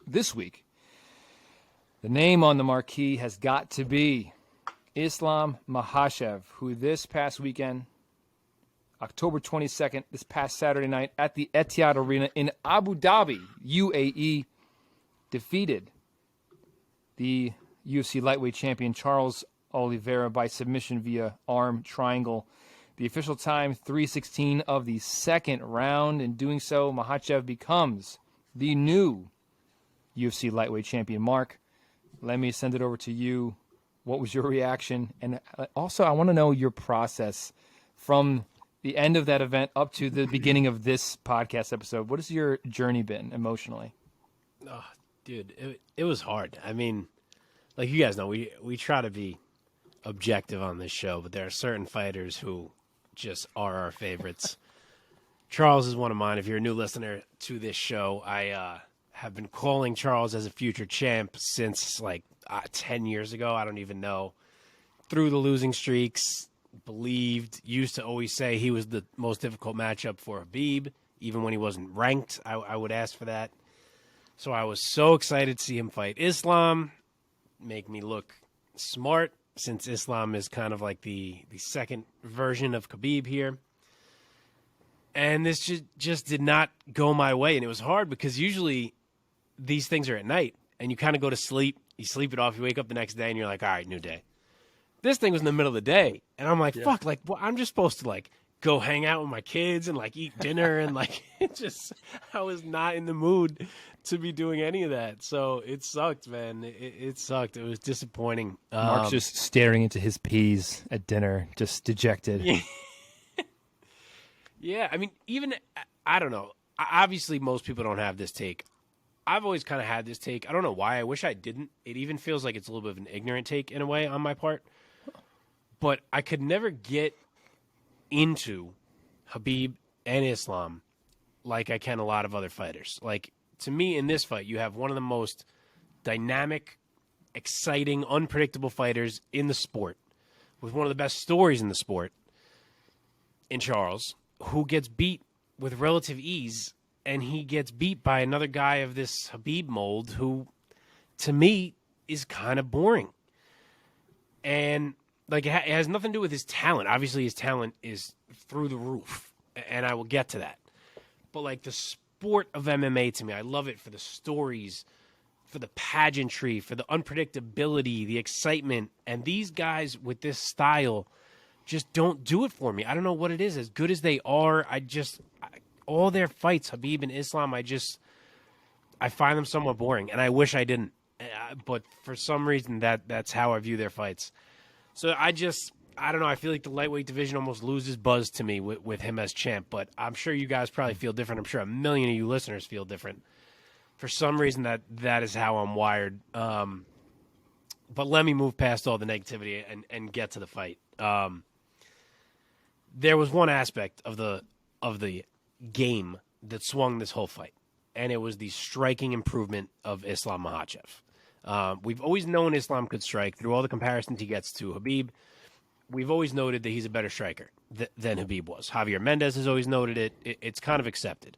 this week, the name on the marquee has got to be Islam Makhachev, who this past weekend, October 22nd, this past Saturday night at the Etihad Arena in Abu Dhabi, UAE, defeated the UFC lightweight champion Charles Oliveira by submission via arm triangle. The official time, 3:16 of the second round. In doing so, Makhachev becomes the new UFC lightweight champion. Mark, let me send it over to you. What was your reaction? And also, I want to know your process from the end of that event up to the beginning of this podcast episode. What has your journey been emotionally? Oh, dude, it was hard. I mean, like you guys know, we try to be objective on this show, but there are certain fighters who just are our favorites. Charles is one of mine. If you're a new listener to this show, I have been calling Charles as a future champ since 10 years ago. I don't even know. Through the losing streaks, used to always say he was the most difficult matchup for Khabib. Even when he wasn't ranked, I would ask for that. So I was so excited to see him fight Islam, make me look smart, since Islam is kind of like the second version of Khabib here. And this just did not go my way. And it was hard because usually these things are at night and you kind of go to sleep. You sleep it off. You wake up the next day and you're like, all right, new day. This thing was in the middle of the day. And I'm like, fuck, I'm just supposed to go hang out with my kids and eat dinner. And I was not in the mood to be doing any of that. So it sucked, man. It sucked. It was disappointing. Mark's just staring into his peas at dinner, just dejected. Yeah, I mean, I don't know. Obviously, most people don't have this take. I've always kind of had this take. I don't know why. I wish I didn't. It even feels like it's a little bit of an ignorant take in a way on my part. But I could never get into Khabib and Islam like I can a lot of other fighters. To me, in this fight, you have one of the most dynamic, exciting, unpredictable fighters in the sport with one of the best stories in the sport in Charles, who gets beat with relative ease, and he gets beat by another guy of this Khabib mold who, to me, is kind of boring. And it has nothing to do with his talent. Obviously, his talent is through the roof, and I will get to that. But the sport of MMA, to me, I love it for the stories, for the pageantry, for the unpredictability, the excitement. And these guys with this style just don't do it for me. I don't know what it is. As good as they are, all their fights, Khabib and Islam, I find them somewhat boring, and I wish I didn't. But for some reason, that's how I view their fights. So I don't know. I feel like the lightweight division almost loses buzz to me with him as champ, but I'm sure you guys probably feel different. I'm sure a million of you listeners feel different. For some reason, that is how I'm wired. But let me move past all the negativity and get to the fight. There was one aspect of the game that swung this whole fight, and it was the striking improvement of Islam Makhachev. We've always known Islam could strike through all the comparisons he gets to Khabib. We've always noted that he's a better striker than Khabib was. Javier Mendez has always noted it. It's kind of accepted.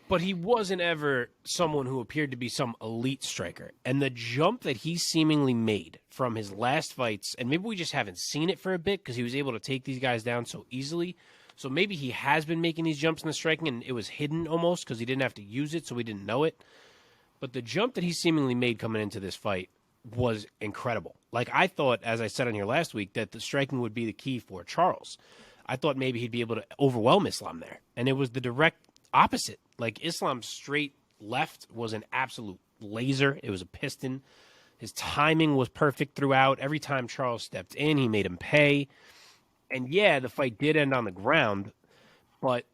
But he wasn't ever someone who appeared to be some elite striker. And the jump that he seemingly made from his last fights, and maybe we just haven't seen it for a bit because he was able to take these guys down so easily. So maybe he has been making these jumps in the striking and it was hidden almost because he didn't have to use it, so we didn't know it. But the jump that he seemingly made coming into this fight was incredible. I thought, as I said on here last week, that the striking would be the key for Charles. I thought maybe he'd be able to overwhelm Islam there. And it was the direct opposite. Islam's straight left was an absolute laser. It was a piston. His timing was perfect throughout. Every time Charles stepped in, he made him pay. And yeah, the fight did end on the ground, but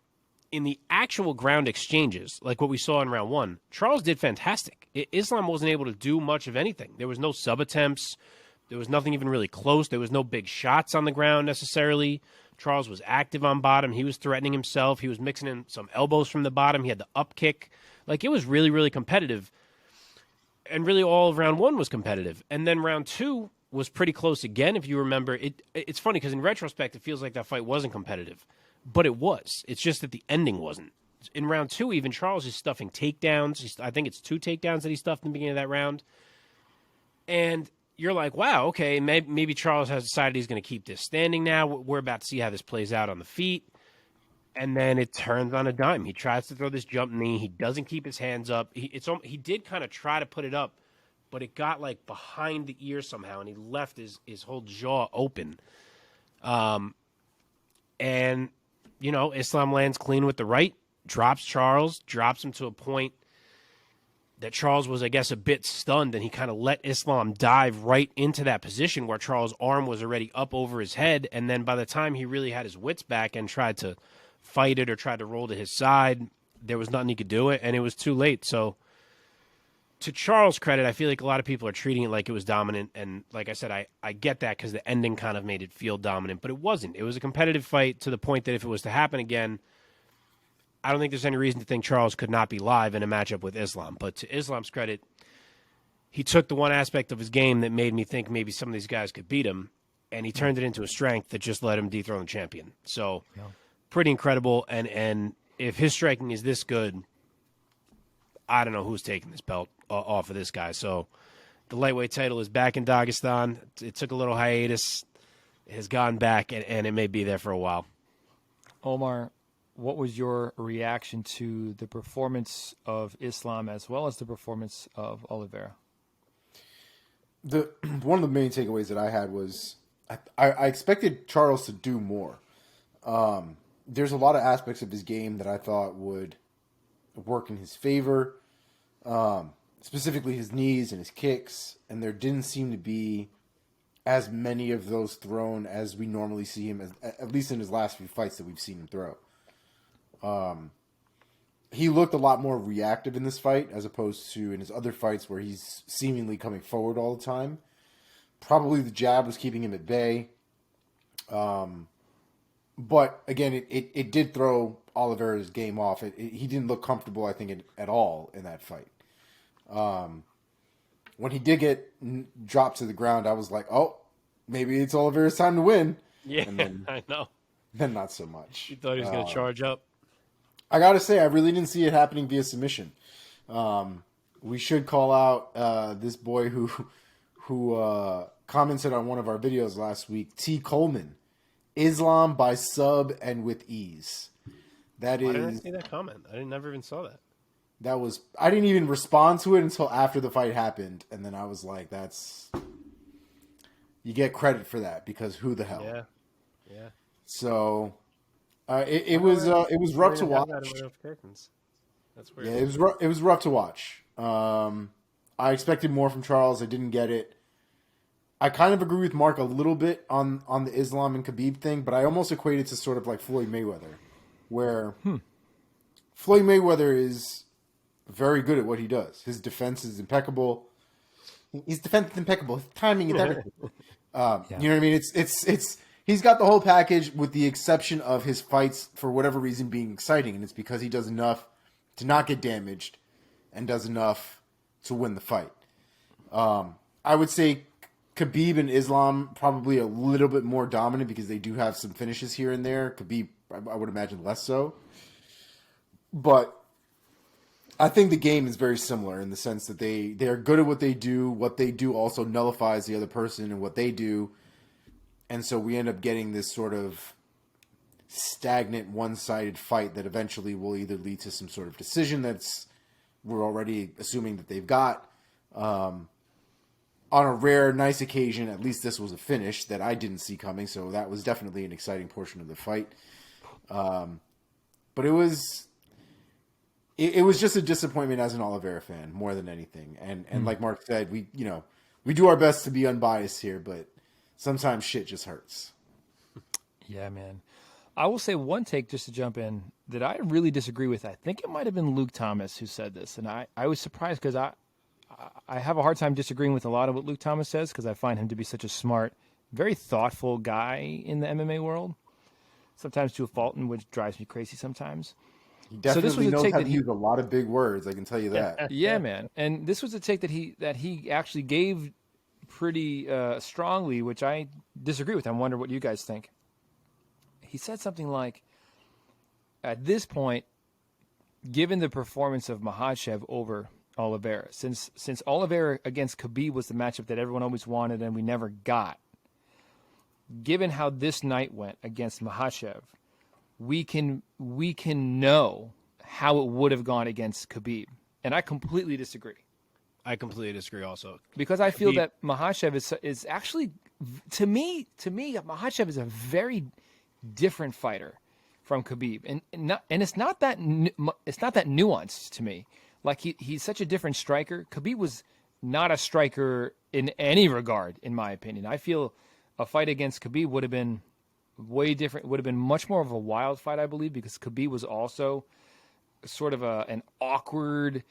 in the actual ground exchanges, like what we saw in round one, Charles did fantastic. Islam wasn't able to do much of anything. There was no sub-attempts. There was nothing even really close. There was no big shots on the ground necessarily. Charles was active on bottom. He was threatening himself. He was mixing in some elbows from the bottom. He had the up kick. It was really, really competitive. And really all of round one was competitive. And then round two was pretty close again, if you remember. It's funny because in retrospect, it feels like that fight wasn't competitive. But it was. It's just that the ending wasn't. in round 2, even Charles is stuffing takedowns. I think it's 2 takedowns that he stuffed in the beginning of that round. And you're like, wow, okay, maybe Charles has decided he's going to keep this standing now. We're about to see how this plays out on the feet. And then it turns on a dime. He tries to throw this jump knee. He doesn't keep his hands up. He did kind of try to put it up, but it got like behind the ear somehow, and he left his whole jaw open. And, Islam lands clean with the right, drops Charles, drops him to a point that Charles was, I guess, a bit stunned, and he kind of let Islam dive right into that position where Charles' arm was already up over his head. And then by the time he really had his wits back and tried to fight it or tried to roll to his side, there was nothing he could do it, and it was too late. So to Charles' credit, I feel like a lot of people are treating it like it was dominant. And like I said, I get that because the ending kind of made it feel dominant, but it wasn't. It was a competitive fight to the point that if it was to happen again, I don't think there's any reason to think Charles could not be live in a matchup with Islam. But to Islam's credit, he took the one aspect of his game that made me think maybe some of these guys could beat him, and he turned it into a strength that just let him dethrone the champion. So pretty incredible. And if his striking is this good, I don't know who's taking this belt off of this guy. So the lightweight title is back in Dagestan. It took a little hiatus. It has gone back, and it may be there for a while. Omar, what was your reaction to the performance of Islam as well as the performance of Oliveira? One of the main takeaways that I had was I expected Charles to do more. There's a lot of aspects of his game that I thought would work in his favor, specifically his knees and his kicks, and there didn't seem to be as many of those thrown as we normally see him, at least in his last few fights that we've seen him throw. He looked a lot more reactive in this fight as opposed to in his other fights where he's seemingly coming forward all the time. Probably the jab was keeping him at bay. But again, it did throw Oliveira's game off. He didn't look comfortable, I think, at all in that fight. When he did get dropped to the ground, I was like, oh, maybe it's Oliveira's time to win. Yeah, and then, I know. Then not so much. You thought he was going to charge up? I got to say, I really didn't see it happening via submission. We should call out this boy who commented on one of our videos last week, T. Coleman. Islam by sub and with ease. Why didn't I see that comment? I never even saw that. I didn't even respond to it until after the fight happened, and then I was like, you get credit for that because who the hell? Yeah. So it was rough to watch. That's weird. Yeah, it was rough to watch. I expected more from Charles. I didn't get it. I kind of agree with Mark a little bit on the Islam and Khabib thing, but I almost equate it to sort of like Floyd Mayweather, where Floyd Mayweather is very good at what he does. His defense is impeccable. His defense is impeccable. His timing is everything. You know what I mean? It's he's got the whole package with the exception of his fights, for whatever reason, being exciting, and it's because he does enough to not get damaged and does enough to win the fight. I would say Khabib and Islam probably a little bit more dominant because they do have some finishes here and there. Khabib, I would imagine, less so. But I think the game is very similar in the sense that they are good at what they do. What they do also nullifies the other person and what they do. And so we end up getting this sort of stagnant, one-sided fight that eventually will either lead to some sort of decision we're already assuming that they've got. On a rare, nice occasion, at least this was a finish that I didn't see coming, so that was definitely an exciting portion of the fight. But it was just a disappointment as an Oliveira fan more than anything. And like Mark said, we do our best to be unbiased here, but sometimes shit just hurts. Yeah, man. I will say one take just to jump in that I really disagree with. I think it might have been Luke Thomas who said this, and I was surprised because I have a hard time disagreeing with a lot of what Luke Thomas says because I find him to be such a smart, very thoughtful guy in the MMA world, sometimes to a fault, and which drives me crazy sometimes. He definitely knows how to use a lot of big words, I can tell you that. Yeah, man. And this was a take that he actually gave pretty strongly, which I disagree with. I wonder what you guys think. He said something like, at this point, given the performance of Makhachev over Oliveira, since Oliveira against Khabib was the matchup that everyone always wanted and we never got, given how this night went against Makhachev, we can know how it would have gone against Khabib. And I completely disagree. I completely disagree also. Because I feel that Makhachev is actually, to me, Makhachev is a very different fighter from Khabib, and it's not that nuanced to me. Like he's such a different striker. Khabib was not a striker in any regard, in my opinion. I feel a fight against Khabib would have been way different. Would have been much more of a wild fight, I believe, because Khabib was also sort of an awkward,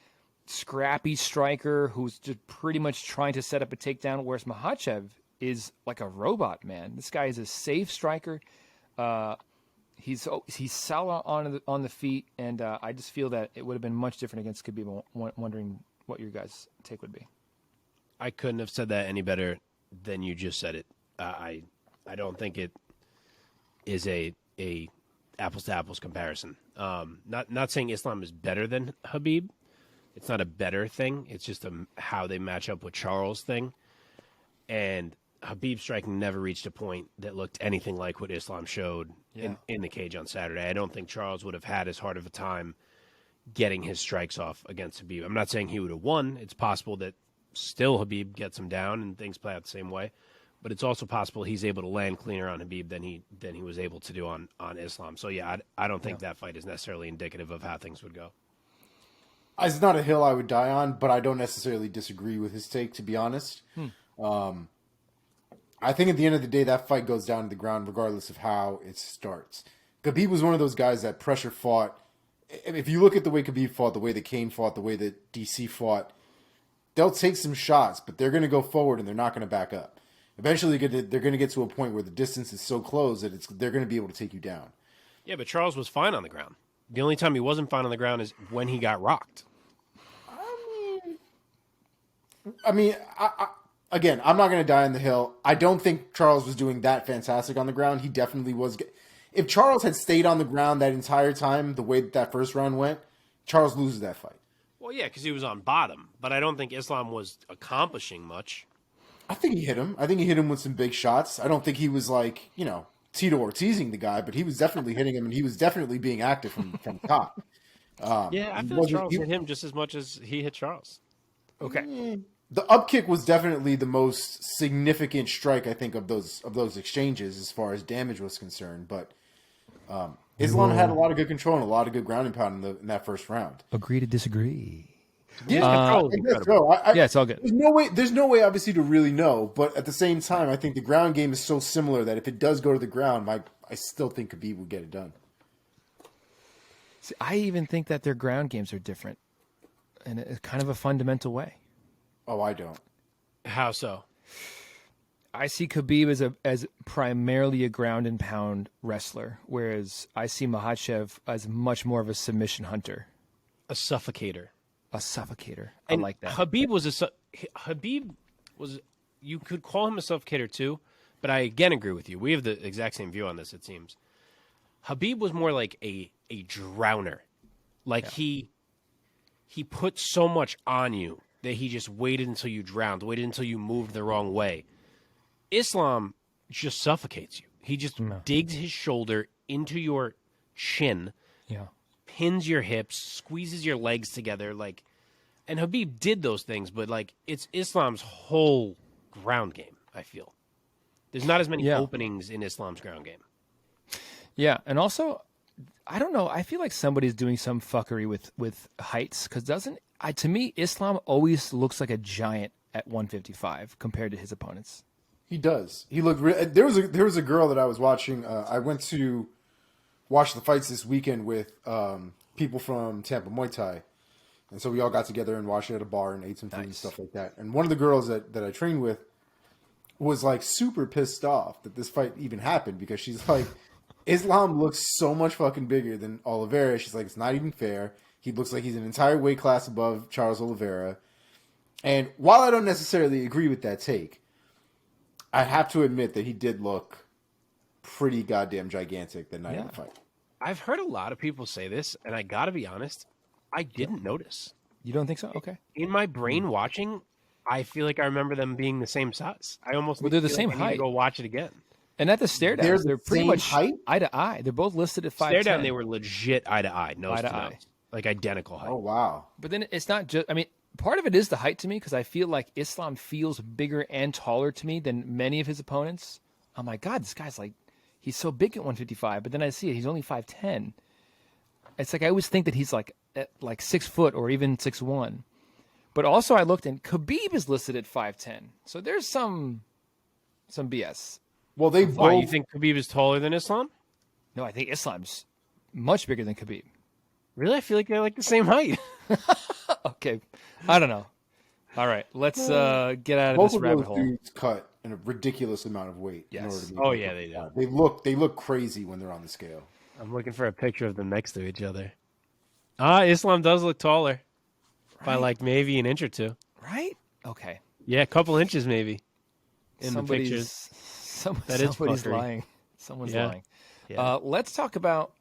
scrappy striker who's just pretty much trying to set up a takedown, whereas Makhachev is like a robot, man. This guy is a safe striker. He's solid on the feet, and I just feel that it would have been much different against Khabib. I'm wondering what your guys' take would be. I couldn't have said that any better than you just said it. I don't think it is a apples to apples comparison. Not saying Islam is better than Khabib. It's not a better thing. It's just how they match up with Charles thing. And Khabib's striking never reached a point that looked anything like what Islam showed in the cage on Saturday. I don't think Charles would have had as hard of a time getting his strikes off against Khabib. I'm not saying he would have won. It's possible that still Khabib gets him down and things play out the same way. But it's also possible he's able to land cleaner on Khabib than he was able to do on Islam. So, yeah, I don't think that fight is necessarily indicative of how things would go. It's not a hill I would die on, but I don't necessarily disagree with his take, to be honest. I think at the end of the day, that fight goes down to the ground regardless of how it starts. Khabib was one of those guys that pressure fought. If you look at the way Khabib fought, the way that Kane fought, the way that DC fought, they'll take some shots, but they're going to go forward and they're not going to back up. Eventually, they're going to get to a point where the distance is so close that they're going to be able to take you down. Yeah, but Charles was fine on the ground. The only time he wasn't fine on the ground is when he got rocked. Again, I'm not going to die on the hill. I don't think Charles was doing that fantastic on the ground. He definitely was. If Charles had stayed on the ground that entire time, the way that first round went, Charles loses that fight. Well, yeah, because he was on bottom. But I don't think Islam was accomplishing much. I think he hit him. I think he hit him with some big shots. I don't think he was like, Tito Ortizing the guy, but he was definitely hitting him, and he was definitely being active from top. Yeah, I feel like Charles hit him just as much as he hit Charles. Okay. The up kick was definitely the most significant strike, I think, of those exchanges as far as damage was concerned. But Islam had a lot of good control and a lot of good ground and pound in that first round. Agree to disagree. Yeah, it's all good. There's no way, obviously, to really know. But at the same time, I think the ground game is so similar that if it does go to the ground, I still think Khabib will get it done. See, I even think that their ground games are different in a kind of a fundamental way. Oh, I don't. How so? I see Khabib as primarily a ground and pound wrestler, whereas I see Makhachev as much more of a submission hunter. A suffocator. A suffocator. And I like that. Khabib was you could call him a suffocator too, but I again agree with you. We have the exact same view on this, it seems. Khabib was more like a drowner. Like he put so much on you that he just waited until you drowned, waited until you moved the wrong way. Islam just suffocates you. He just digs his shoulder into your chin, pins your hips, squeezes your legs together. And Khabib did those things, but it's Islam's whole ground game, I feel. There's not as many openings in Islam's ground game. Yeah, and also, I don't know. I feel like somebody's doing some fuckery with heights because to me, Islam always looks like a giant at 155 compared to his opponents. He does. He looked. There was a girl that I was watching. I went to watch the fights this weekend with people from Tampa Muay Thai, and so we all got together and watched it at a bar and ate some food and stuff like that. And one of the girls that I trained with was super pissed off that this fight even happened because she's like, Islam looks so much fucking bigger than Oliveira. She's like, it's not even fair. He looks like he's an entire weight class above Charles Oliveira. And while I don't necessarily agree with that take, I have to admit that he did look pretty goddamn gigantic that night of the fight. I've heard a lot of people say this, and I got to be honest, I didn't notice. You don't think so? Okay. In my brain watching, I feel like I remember them being the same size. I almost Well, they're the feel same like I need to height. go watch it again. And at the stare They're downs, the they're pretty same much height? eye to eye. They're both listed at 5'10". Stare down, they were legit eye to eye, nose Eye to to eye. nose, like identical height. Oh wow. But then it's not just. I mean, part of it is the height to me because I feel like Islam feels bigger and taller to me than many of his opponents. I'm like, God, this guy's like, he's so big at 155. But then I see it, he's only 5'10". It's like I always think that he's like at like 6 foot or even 6'1". But also I looked and Khabib is listed at 5'10". So there's some BS. Well, they Why, you both. think Khabib is taller than Islam? No, I think Islam's much bigger than Khabib. Really? I feel like they're like the same height. Okay, I don't know. All right, let's get out of Both this of rabbit those hole. dudes cut in a ridiculous amount of weight. In Yes. order to be Oh, yeah, they do. They look crazy when they're on the scale. I'm looking for a picture of them next to each other. Islam does look taller by like maybe an inch or two. Right? Okay. Yeah, a couple inches maybe in the pictures. That is Somebody's fuckery. lying. Someone's Yeah. lying. Yeah. Let's talk about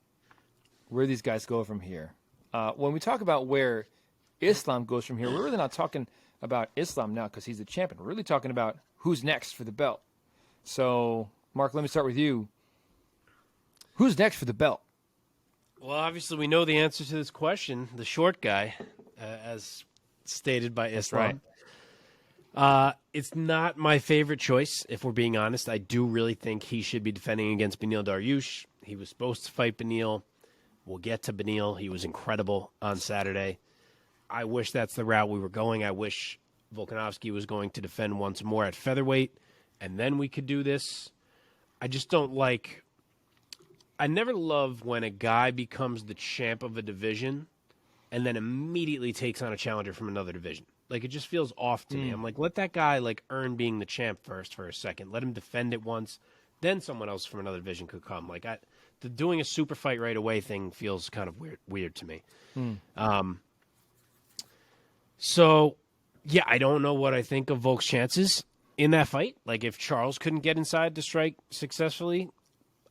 where these guys go from here. When we talk about where Islam goes from here, we're really not talking about Islam now because he's the champion. We're really talking about who's next for the belt. So, Mark, let me start with you. Who's next for the belt? Well, obviously, we know the answer to this question. The short guy, as stated by Islam. It's not my favorite choice, if we're being honest. I do really think he should be defending against Beneil Dariush. He was supposed to fight Beneil. We'll get to Beneil. He was incredible on Saturday. I wish that's the route we were going. I wish Volkanovski was going to defend once more at featherweight, and then we could do this. I just don't like... I never love when a guy becomes the champ of a division and then immediately takes on a challenger from another division. Like, it just feels off to me. I'm like, let that guy, like, earn being the champ first for a second. Let him defend it once. Then someone else from another division could come. Like, the doing a super fight right away thing feels kind of weird to me. So, yeah, I don't know what I think of Volk's chances in that fight. Like, if Charles couldn't get inside to strike successfully,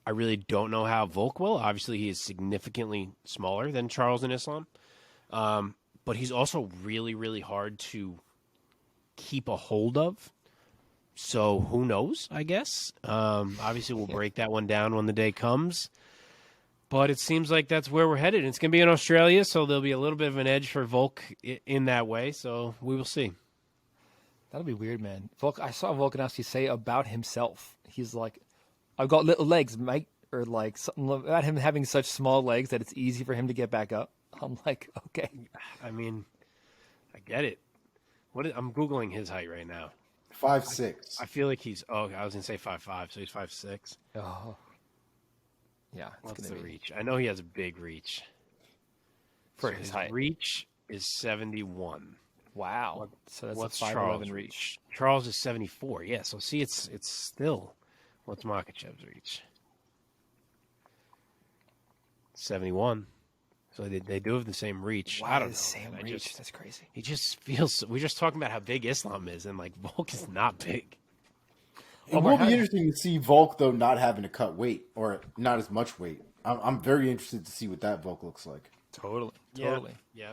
I really don't know how Volk will. Obviously, he is significantly smaller than Charles and Islam. But he's also really, really hard to keep a hold of. So who knows, I guess. Obviously, we'll break that one down when the day comes. But it seems like that's where we're headed. It's going to be in Australia, so there'll be a little bit of an edge for Volk in that way. So we will see. That'll be weird, man. I saw Volkanovski say about himself. He's like, I've got little legs, mate. Or like something about him having such small legs that it's easy for him to get back up. I'm like, okay. I mean, I get it. I'm Googling his height right now. 5'6". I feel like he's, I was going to say 5'5", so he's 5'6". Oh. Yeah. What's the reach? I know he has a big reach. For So his height. reach is 71. Wow. So that's What's a 5'11" Charles' reach. Charles is 74. Yeah, so see, it's still. What's Makhachev's reach? 71. So they do have the same reach. I don't know. The same man. reach. That's crazy. He just feels. We're just talking about how big Islam is, and like Volk is not big. It will be interesting to see Volk, though, not having to cut weight or not as much weight. I'm very interested to see what that Volk looks like. Totally. Yeah.